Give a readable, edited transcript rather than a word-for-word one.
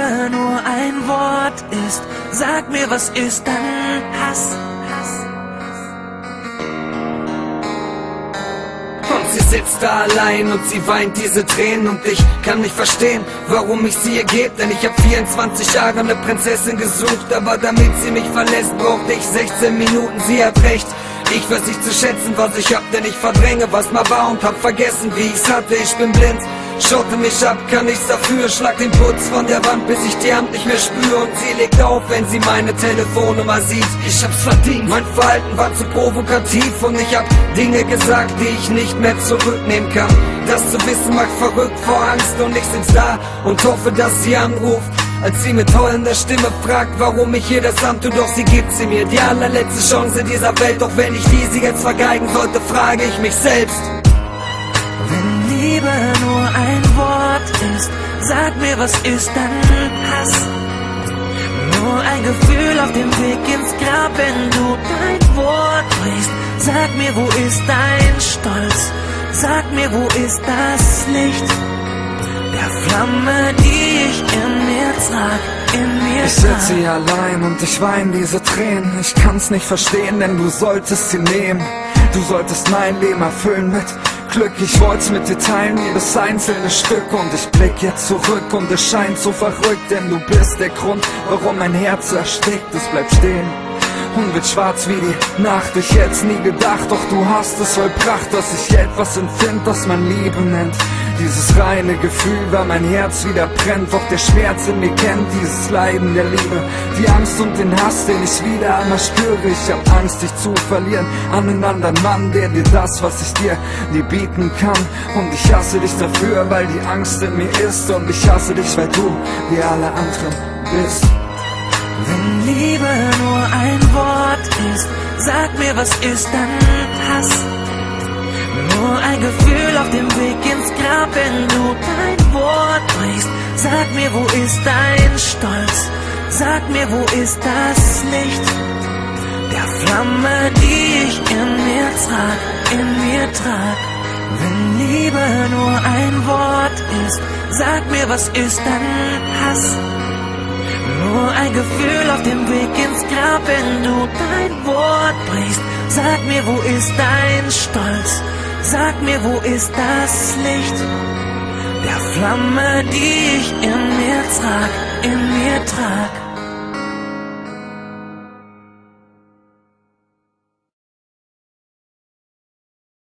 Liebe nur ein Wort ist, sag mir, was ist dann Hass? Und sie sitzt da allein und sie weint diese Tränen und ich kann nicht verstehen, warum ich sie ihr geb, denn ich hab 24 Jahre eine Prinzessin gesucht, aber damit sie mich verlässt, brauchte ich 16 Minuten, sie hat recht. Ich weiß nicht zu schätzen, was ich hab, denn ich verdränge, was mal war und hab vergessen, wie ich's hatte. Ich bin blind, schotte mich ab, kann nichts dafür, schlag den Putz von der Wand, bis ich die Hand nicht mehr spüre. Und sie legt auf, wenn sie meine Telefonnummer sieht. Ich hab's verdient, mein Verhalten war zu provokativ und ich hab Dinge gesagt, die ich nicht mehr zurücknehmen kann. Das zu wissen macht verrückt vor Angst und ich sitz da und hoffe, dass sie anruft. Als sie mit heulender Stimme fragt, warum ich ihr das antue, doch sie gibt sie mir die allerletzte Chance dieser Welt. Doch wenn ich diese jetzt vergeigen sollte, frage ich mich selbst. Wenn Liebe nur ein Wort ist, sag mir, was ist dann Hass? Nur ein Gefühl auf dem Weg ins Grab, wenn du dein Wort brichst. Sag mir, wo ist dein Stolz? Sag mir, wo ist das Licht der Flamme, die ich in mir trag, in mir trag? Ich sitze hier allein und ich weine diese Tränen. Ich kann's nicht verstehen, denn du solltest sie nehmen. Du solltest mein Leben erfüllen mit Glück. Ich wollt's mit dir teilen, jedes einzelne Stück. Und ich blick jetzt zurück und es scheint so verrückt, denn du bist der Grund, warum mein Herz erstickt. Es bleibt stehen und wird schwarz wie die Nacht. Ich hätt's nie gedacht, doch du hast es vollbracht, dass ich etwas empfind, das man Liebe nennt. Dieses reine Gefühl, weil mein Herz wieder brennt, doch der Schmerz in mir kennt dieses Leiden der Liebe, die Angst und den Hass, den ich wieder einmal spüre. Ich hab Angst, dich zu verlieren an einen anderen Mann, der dir das, was ich dir nie bieten kann. Und ich hasse dich dafür, weil die Angst in mir ist, und ich hasse dich, weil du wie alle anderen bist. Wenn Liebe nur ein Wort ist, sag mir, was ist dann Hass? Nur ein Gefühl auf dem Weg ins Grab, wenn du dein Wort brichst. Sag mir, wo ist dein Stolz? Sag mir, wo ist das Licht der Flamme, die ich in mir trag, in mir trag? Wenn Liebe nur ein Wort ist, sag mir, was ist dann Hass? Nur ein Gefühl auf dem Weg ins Grab, wenn du dein Wort brichst. Sag mir, wo ist dein Stolz? Sag mir, wo ist das Licht der Flamme, die ich in mir trag, in mir trag?